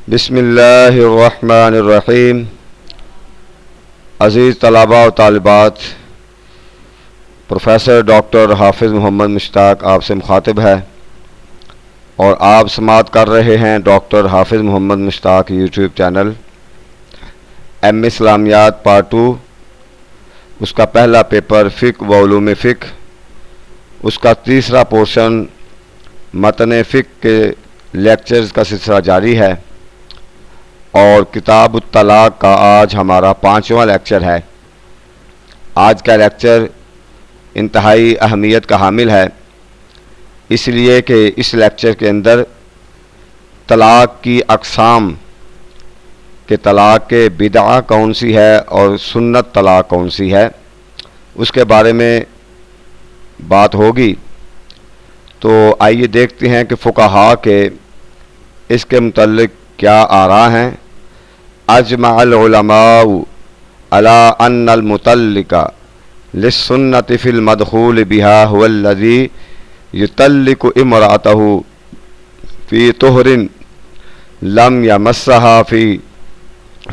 بسم اللہ الرحمن الرحیم۔ عزیز طلباء و طالبات، پروفیسر ڈاکٹر حافظ محمد مشتاق آپ سے مخاطب ہے اور آپ سماعت کر رہے ہیں ڈاکٹر حافظ محمد مشتاق یوٹیوب چینل۔ ایم اسلامیات پارٹ 2، اس کا پہلا پیپر فقہ و علوم فقہ، اس کا تیسرا پورشن متن فقہ کے لیکچرز کا سلسلہ جاری ہے اور کتاب الطلاق کا آج ہمارا 5واں لیکچر ہے۔ آج کا لیکچر انتہائی اہمیت کا حامل ہے، اس لیے کہ اس لیکچر کے اندر طلاق کی اقسام کہ طلاق کے بدعہ کون سی ہے اور سنت طلاق کون سی ہے اس کے بارے میں بات ہوگی۔ تو آئیے دیکھتے ہیں کہ فقہاء کے اس کے متعلق کیا آراء ہیں۔ اجمع العلماء على ان المطلق للسنة في المدخول بها هو الذي يطلق امرأته في طهر لم يمسها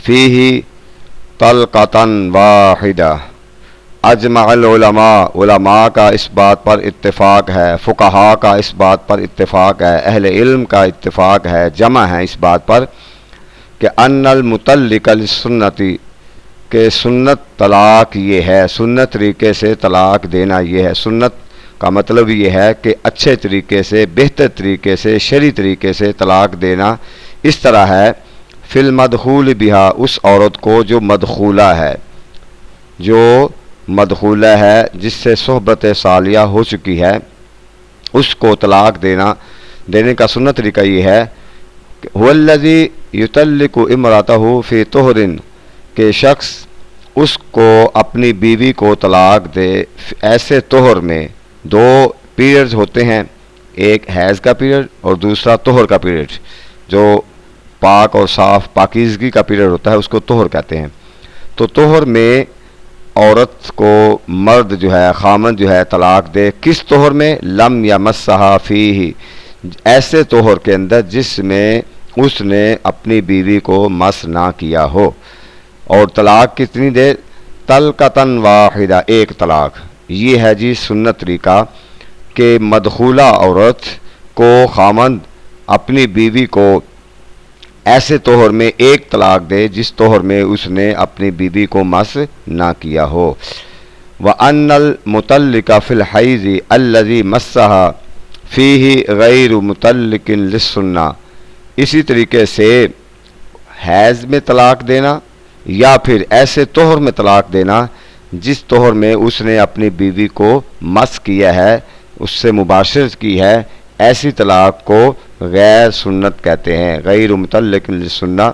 فيه طلقة واحدة۔ اجمع العلماء، علماء کا اس بات پر اتفاق ہے، فقہاء کا اس بات پر اتفاق ہے، اہل علم کا اتفاق ہے، جمع ہے اس بات پر کہ ان المطلق للسنتی، کہ سنت طلاق یہ ہے، سنت طریقے سے طلاق دینا یہ ہے۔ سنت کا مطلب یہ ہے کہ اچھے طریقے سے، بہتر طریقے سے، شرعی طریقے سے طلاق دینا اس طرح ہے فی المدخول بہا، اس عورت کو جو مدخولہ ہے، جو مدخولہ ہے، جس سے صحبت صالحہ ہو چکی ہے، اس کو طلاق دینے کا سنت طریقہ یہ ہے کہ هو الذی یطلق امرأته فی طہر، کہ شخص اس کو اپنی بیوی کو طلاق دے ایسے طہر میں۔ دو پیریڈز ہوتے ہیں، ایک حیض کا پیریڈ اور دوسرا طہر کا پیریڈ، جو پاک اور صاف پاکیزگی کا پیریڈ ہوتا ہے اس کو طہر کہتے ہیں۔ تو طہر میں عورت کو مرد جو ہے، خامند جو ہے طلاق دے، کس طہر میں؟ لم یمسھا فیہ، ایسے طہر کے اندر جس میں اس نے اپنی بیوی کو مس نہ کیا ہو، اور طلاق کتنی دے؟ طلقۃ واحدہ، ایک طلاق۔ یہ ہے جی سنت طریقہ کہ مدخولہ عورت کو خامند اپنی بیوی کو ایسے طہر میں ایک طلاق دے جس طہر میں اس نے اپنی بیوی کو مس نہ کیا ہو۔ وَأَنَّ الْمُطَلِّقَ فِي الْحَيْضِ الَّذِي مَسَّهَا فِيهِ غَيْرُ مُطَلِّقٍ لِلسُّنَّةِ، اسی طریقے سے حیض میں طلاق دینا یا پھر ایسے طہر میں طلاق دینا جس طہر میں اس نے اپنی بیوی کو مس کیا ہے، اس سے مباشرت کی ہے، ایسی طلاق کو غیر سنت کہتے ہیں، غیر مطلق للسنہ۔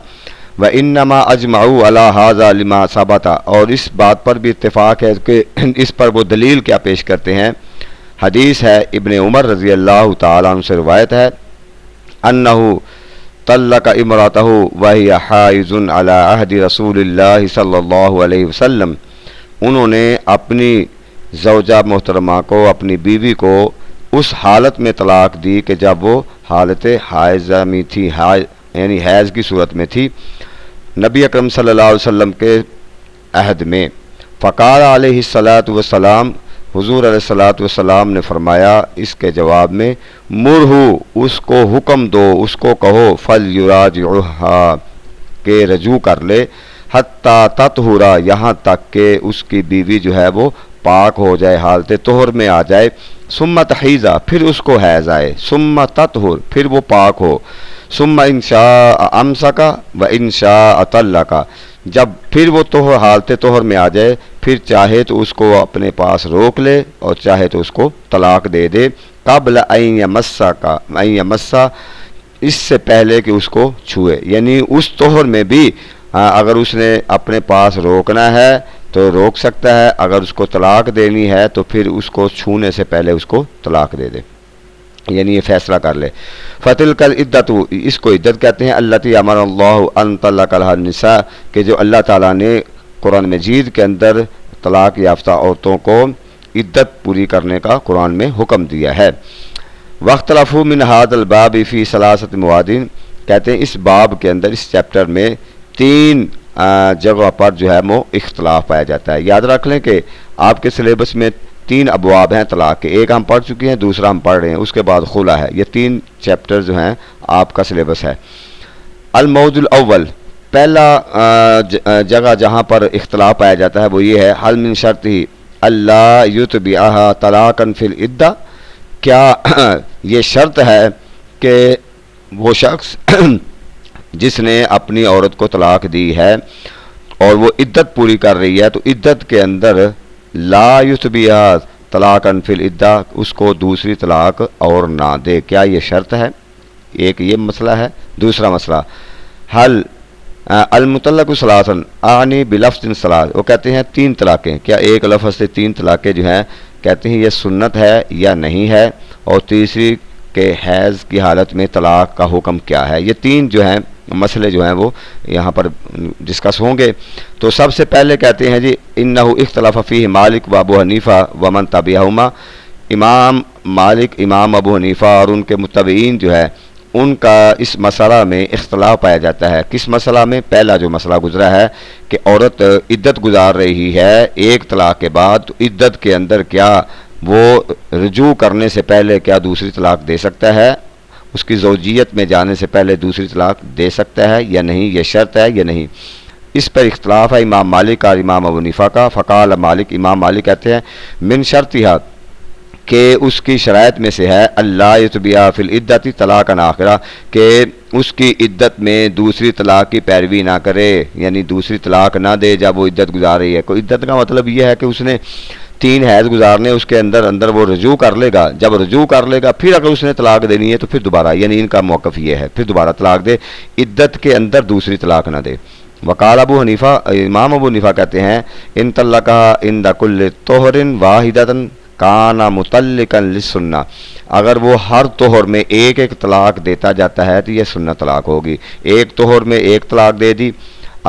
وَإِنَّمَا أَجْمَعُوا عَلَى هَذَا لِمَا ثَبَتَ، اور اس بات پر بھی اتفاق ہے کہ اس پر وہ دلیل کیا پیش کرتے ہیں۔ حدیث ہے ابن عمر رضی اللہ تعالیٰ عنہ سے روایت ہے، أَنَّهُ طلق امرأته وهي حائض على عهد رسول اللہ صلی اللہ علیہ وسلم، انہوں نے اپنی زوجہ محترمہ کو، اپنی بیوی کو اس حالت میں طلاق دی کہ جب وہ حالت حائضہ میں تھی، یعنی حیض کی صورت میں تھی، نبی اکرم صلی اللہ علیہ وسلم کے عہد میں۔ فقال علیہ الصلاۃ والسلام، حضور علیہ الصلاۃ والسلام نے فرمایا اس کے جواب میں، مرہو، اس کو حکم دو، اس کو کہو، فلیراجعھا، کہ رجوع کر لے، حتی تطہرا، یہاں تک کہ اس کی بیوی جو ہے وہ پاک ہو جائے، حالت طہر میں آ جائے، ثم تحیضا، پھر اس کو حیض آئے، ثم تطہر، پھر وہ پاک ہو، ثم ان شاء امسکا و ان شاء طلقا، جب پھر وہ طہر حالت طہر میں آ جائے، پھر چاہے تو اس کو اپنے پاس روک لے اور چاہے تو اس کو طلاق دے دے، قبل ان یمسا، اس سے پہلے کہ اس کو چھوئے، یعنی اس طہر میں بھی اگر اس نے اپنے پاس روکنا ہے تو روک سکتا ہے، اگر اس کو طلاق دینی ہے تو پھر اس کو چھونے سے پہلے اس کو طلاق دے دے، یعنی یہ فیصلہ کر لے۔ فَتِلْكَ الْعِدَّةُ، اس کو عدت کہتے ہیں، الَّتِي أَمَرَ اللَّهُ أَن طَلَّقَ لَهَا النِّسَاءَ، کہ جو اللہ تعالیٰ نے قرآن مجید کے اندر طلاق یافتہ عورتوں کو عدت پوری کرنے کا قرآن میں حکم دیا ہے۔ وَاخْتَلَفُوا مِنْ هَذَا الْبَابِ فِي ثَلَاثَةِ مَوَاضِعٍ، کہتے ہیں اس باب کے اندر اس چیپٹر میں 3 جگہ پر جو ہے وہ اختلاف پایا جاتا ہے۔ یاد رکھ لیں کہ آپ کے سلیبس میں 3 ابواب ہیں طلاق کے، ایک ہم پڑھ چکے ہیں، دوسرا ہم پڑھ رہے ہیں، اس کے بعد خلا ہے۔ یہ 3 چیپٹر جو ہیں آپ کا سلیبس ہے۔ الموضوع الاول، پہلا جگہ جہاں پر اختلاف پایا جاتا ہے وہ یہ ہے، حل من شرط ہی اللہ یتبعها طلاقا فی العدہ، کیا یہ شرط ہے کہ وہ شخص جس نے اپنی عورت کو طلاق دی ہے اور وہ عدت پوری کر رہی ہے تو عدت کے اندر لا یتبعها طلاقا فی العدہ، اس کو دوسری طلاق اور نہ دے، کیا یہ شرط ہے؟ ایک یہ مسئلہ ہے۔ دوسرا مسئلہ، حل المطلق ثلاثا اعنی بلفظ ثلاث، وہ کہتے ہیں 3 طلاقیں، کیا ایک لفظ سے 3 طلاقیں جو ہیں کہتے ہیں یہ سنت ہے یا نہیں ہے، اور تیسری کہ حیض کی حالت میں طلاق کا حکم کیا ہے۔ یہ 3 جو ہیں مسئلے جو ہیں وہ یہاں پر ڈسکس ہوں گے۔ تو سب سے پہلے کہتے ہیں جی انہ اختلاف فیہ مالک و ابو حنیفہ ومن تبعہما، امام مالک، امام ابو حنیفہ اور ان کے متبعین جو ہے ان کا اس مسئلہ میں اختلاف پایا جاتا ہے۔ کس مسئلہ میں؟ پہلا جو مسئلہ گزرا ہے کہ عورت عدت گزار رہی ہے ایک طلاق کے بعد، تو عدت کے اندر کیا وہ رجوع کرنے سے پہلے کیا دوسری طلاق دے سکتا ہے؟ اس کی زوجیت میں جانے سے پہلے دوسری طلاق دے سکتا ہے یا نہیں؟ یہ شرط ہے یا نہیں؟ اس پر اختلاف ہے امام مالک اور امام ابو حنیفہ کا۔ فقال مالک، امام مالک کہتے ہیں من شرطھا، کہ اس کی شرائط میں سے ہے اللہ یتبعها فی العدۃ طلاقا آخرہ، کہ اس کی عدت میں دوسری طلاق کی پیروی نہ کرے، یعنی دوسری طلاق نہ دے جب وہ عدت گزار رہی ہے۔ کوئی عدت کا مطلب یہ ہے کہ اس نے 3 حیض گزارنے، اس کے اندر وہ رجوع کر لے گا، جب رجوع کر لے گا پھر اگر اس نے طلاق دینی ہے تو پھر دوبارہ، یعنی ان کا موقف یہ ہے پھر دوبارہ طلاق دے، عدت کے اندر دوسری طلاق نہ دے۔ وقال ابو حنیفہ، امام ابو حنیفہ کہتے ہیں ان طلقها عند كل طہر واحدۃ کان مطلقا للسنہ، اگر وہ ہر طہر میں ایک طلاق دیتا جاتا ہے تو یہ سنت طلاق ہوگی۔ ایک طہر میں ایک طلاق دے دی،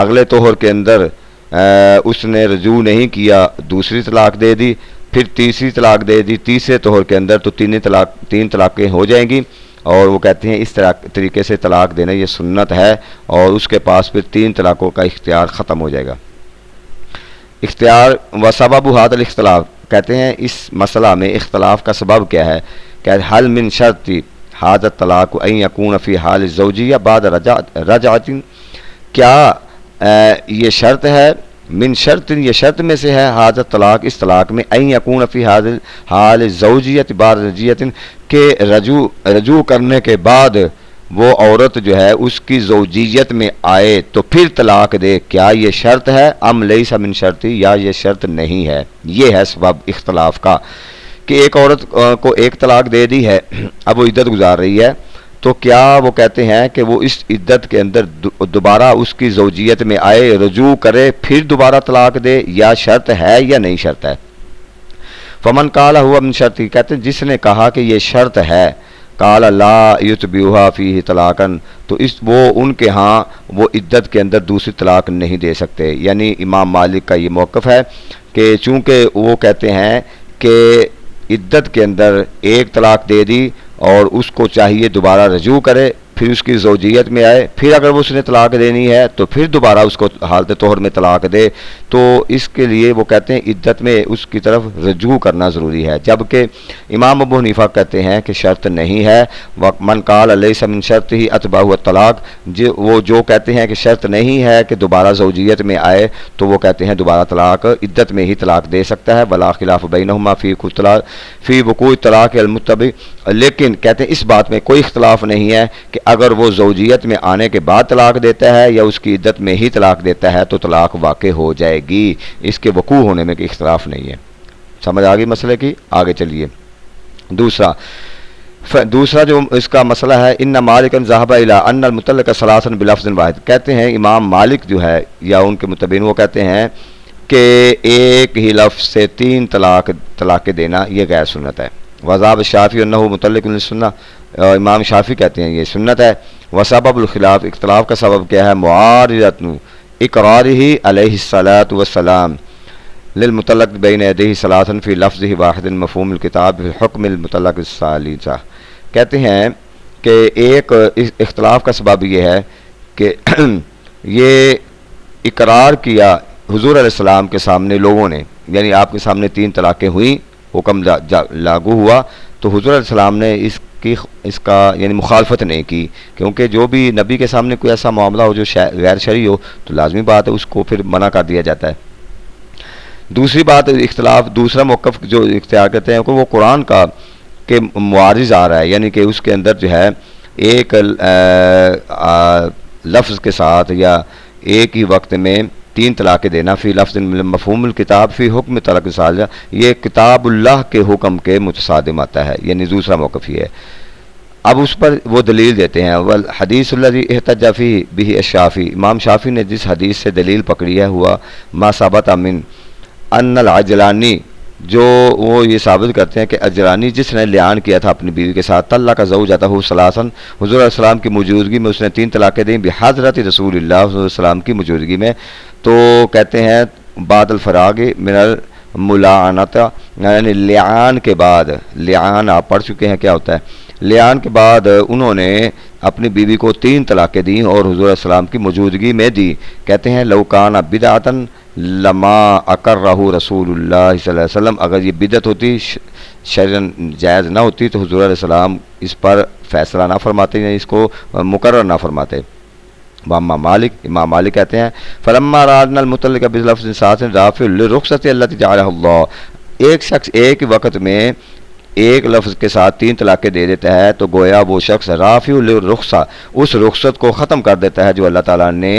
اگلے طہر کے اندر اس نے رجوع نہیں کیا، دوسری طلاق دے دی، پھر تیسری طلاق دے دی، تیسرے طہر کے اندر تو 3 طلاقیں ہو جائیں گی، اور وہ کہتے ہیں اس طریقے سے طلاق دینا یہ سنت ہے، اور اس کے پاس پھر 3 طلاقوں کا اختیار ختم ہو جائے گا۔ اختیار و سبب هذا الاختلاف، کہتے ہیں اس مسئلہ میں اختلاف کا سبب کیا ہے کہ حل من شرط هذا الطلاق ان يكون في حال الزوجیہ بعد رجعت، کیا یہ شرط ہے من شرط، یہ شرط میں سے ہے هذا الطلاق، اس طلاق میں ان يكون في حال الزوجیہ بعد رجعت، کہ رجوع کرنے کے بعد وہ عورت جو ہے اس کی زوجیت میں آئے تو پھر طلاق دے، کیا یہ شرط ہے؟ ام لیس من شرطی، یا یہ شرط نہیں ہے؟ یہ ہے سبب اختلاف کا کہ ایک عورت کو ایک طلاق دے دی ہے، اب وہ عدت گزار رہی ہے، تو کیا وہ کہتے ہیں کہ وہ اس عدت کے اندر دوبارہ اس کی زوجیت میں آئے، رجوع کرے، پھر دوبارہ طلاق دے، یا شرط ہے یا نہیں شرط ہے؟ فمن قال هو من شرطی، کہتے ہیں جس نے کہا کہ یہ شرط ہے، قال لا یتبعها فیہ طلاقا، تو وہ ان کے ہاں وہ عدت کے اندر دوسری طلاق نہیں دے سکتے۔ یعنی امام مالک کا یہ موقف ہے کہ چونکہ وہ کہتے ہیں کہ عدت کے اندر ایک طلاق دے دی اور اس کو چاہیے دوبارہ رجوع کرے، پھر اس کی زوجیت میں آئے، پھر اگر وہ اس نے طلاق دینی ہے تو پھر دوبارہ اس کو حالت طہر میں طلاق دے، تو اس کے لیے وہ کہتے ہیں عدت میں اس کی طرف رجوع کرنا ضروری ہے، جبکہ امام ابو حنیفہ کہتے ہیں کہ شرط نہیں ہے۔ من قال لیس من شرطہ اتباعہ الطلاق، وہ جو کہتے ہیں کہ شرط نہیں ہے کہ دوبارہ زوجیت میں آئے تو وہ کہتے ہیں دوبارہ طلاق عدت میں ہی طلاق دے سکتا ہے، ولا خلاف بینہما فی وقوع طلاق المتبع، لیکن کہتے ہیں اس بات میں کوئی اختلاف نہیں ہے کہ اگر وہ زوجیت میں آنے کے بعد طلاق دیتا ہے یا اس کی عدت میں ہی طلاق دیتا ہے تو طلاق واقع ہو جائے گی، اس کے وقوع ہونے میں کوئی اختلاف نہیں ہے۔ سمجھ آ گئی مسئلے کی؟ آگے چلیے۔ دوسرا جو اس کا مسئلہ ہے، ان مالک ذهب الى ان المطلق ثلاثا بلفظ واحد، کہتے ہیں امام مالک جو ہے یا ان کے متبعین وہ کہتے ہیں کہ ایک ہی لفظ سے 3 طلاق دینا یہ غیر سنت ہے۔ وذهب الشافعی انه مطلق للسنہ، امام شافعی کہتے ہیں یہ سنت ہے۔ وسبب الخلاف، اختلاف کا سبب کیا ہے؟ معارضۃ اقرارہ علیہ الصلاۃ والسلام للمطلق بین یدیہ ثلاثا فی لفظہ واحد مفہوم الکتاب فی حکم المطلق الثالثہ، کہتے ہیں کہ ایک اختلاف کا سبب یہ ہے کہ یہ اقرار کیا حضور علیہ السلام کے سامنے لوگوں نے، یعنی آپ کے سامنے 3 طلاقیں ہوئیں، حکم لاگو ہوا، تو حضور علیہ السلام نے اس کا یعنی مخالفت نہیں کی، کیونکہ جو بھی نبی کے سامنے کوئی ایسا معاملہ ہو جو غیر شرعی ہو تو لازمی بات ہے اس کو پھر منع کر دیا جاتا ہے۔ دوسری بات اختلاف، دوسرا موقف جو اختیار کرتے ہیں کہ وہ قرآن کا کہ معارض آ رہا ہے، یعنی کہ اس کے اندر جو ہے ایک لفظ کے ساتھ یا ایک ہی وقت میں 3 طلاقیں دینا، فی لفظ مفہوم الکتاب فی حکم طلاق ثالثہ، یہ کتاب اللہ کے حکم کے متصادم آتا ہے، یعنی دوسرا موقف یہ ہے۔ اب اس پر وہ دلیل دیتے ہیں، والحدیث الذی احتج فیہ بہ الشافعی، امام شافعی نے جس حدیث سے دلیل پکڑی ہے ہوا ما ثبت من ان العجلانی، جو وہ یہ ثابت کرتے ہیں کہ اجلانی جس نے لعان کیا تھا اپنی بیوی کے ساتھ، طلق زوجتہ ثلاثا، حضور علیہ السلام کی موجودگی میں اس نے 3 طلاقیں دیں، بحضرت رسول اللہ صلی اللہ علیہ وسلم کی موجودگی میں، تو کہتے ہیں بعد الفراغ من الملاعنت، یعنی لعان کے بعد، لعان آپ پڑھ چکے ہیں کیا ہوتا ہے، لعان کے بعد انہوں نے اپنی بیوی کو 3 طلاقیں دیں اور حضور علیہ السلام کی موجودگی میں دی۔ کہتے ہیں لو کان بدعۃ لما اقرہ رسول اللہ صلی اللہ علیہ وسلم، اگر یہ بدعت ہوتی، شرعاً جائز نہ ہوتی تو حضور علیہ السلام اس پر فیصلہ نہ فرماتے، یا اس کو مقرر نہ فرماتے۔ امام مالک کہتے ہیں فلما رادنا المطلق بلفظ ساس رافع للرخصۃ التي جعلها اللہ، ایک شخص ایک وقت میں ایک لفظ کے ساتھ 3 طلاقیں دے دیتا ہے تو گویا وہ شخص رافع للرخصہ، اس رخصت کو ختم کر دیتا ہے جو اللہ تعالیٰ نے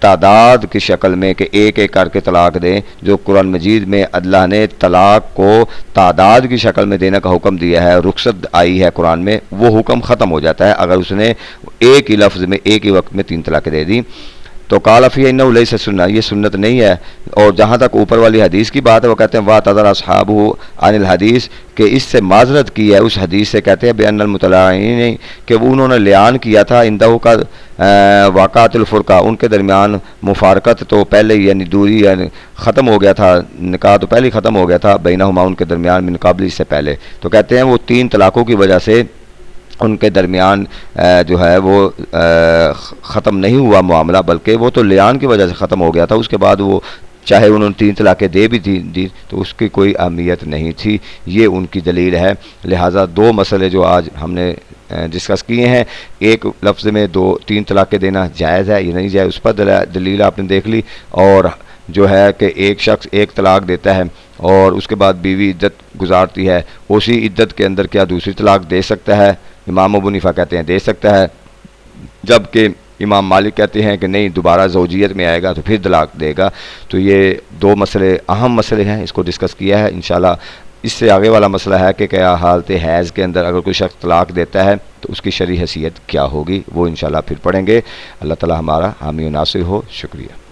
تعداد کی شکل میں کہ ایک ایک کر کے طلاق دیں، جو قرآن مجید میں اللہ نے طلاق کو تعداد کی شکل میں دینے کا حکم دیا ہے، رخصت آئی ہے قرآن میں، وہ حکم ختم ہو جاتا ہے اگر اس نے ایک ہی لفظ میں ایک ہی وقت میں 3 طلاقیں دے دیں۔ تو قال فیہ انہ لیس سنہ، یہ سنت نہیں ہے۔ اور جہاں تک اوپر والی حدیث کی بات ہے، وہ کہتے ہیں واعتذر اصحابہ عن الحدیث، کہ اس سے معذرت کی ہے اس حدیث سے، کہتے ہیں بان المطلقین، کہ وہ انہوں نے لعان کیا تھا، اندہ کا واقعات الفرقہ، ان کے درمیان مفارقت تو پہلے یعنی دوری یعنی ختم ہو گیا تھا، نکاح تو پہلے ختم ہو گیا تھا، بینہما ان کے درمیان من قبل، اس سے پہلے، تو کہتے ہیں وہ 3 طلاقوں کی وجہ سے ان کے درمیان جو ہے وہ ختم نہیں ہوا معاملہ، بلکہ وہ تو لعان کی وجہ سے ختم ہو گیا تھا، اس کے بعد وہ چاہے انہوں نے 3 طلاقیں دے بھی دی تو اس کی کوئی اہمیت نہیں تھی، یہ ان کی دلیل ہے۔ لہٰذا 2 مسئلے جو آج ہم نے ڈسکس کیے ہیں، ایک لفظ میں 3 طلاقیں دینا جائز ہے یا نہیں جائز، اس پر دلیل آپ نے دیکھ لی، اور جو ہے کہ ایک شخص ایک طلاق دیتا ہے اور اس کے بعد بیوی عدت گزارتی ہے، اسی عدت کے اندر کیا دوسری طلاق دے سکتا ہے؟ امام ابو حنیفہ کہتے ہیں دے سکتا ہے، جبکہ امام مالک کہتے ہیں کہ نہیں، دوبارہ زوجیت میں آئے گا تو پھر طلاق دے گا۔ تو یہ 2 مسئلے اہم مسئلے ہیں، اس کو ڈسکس کیا ہے۔ انشاءاللہ اس سے آگے والا مسئلہ ہے کہ کیا حالت حیض کے اندر اگر کوئی شخص طلاق دیتا ہے تو اس کی شرعی حیثیت کیا ہوگی، وہ انشاءاللہ پھر پڑھیں گے۔ اللہ تعالی ہمارا حامی و ناصر ہو۔ شکریہ۔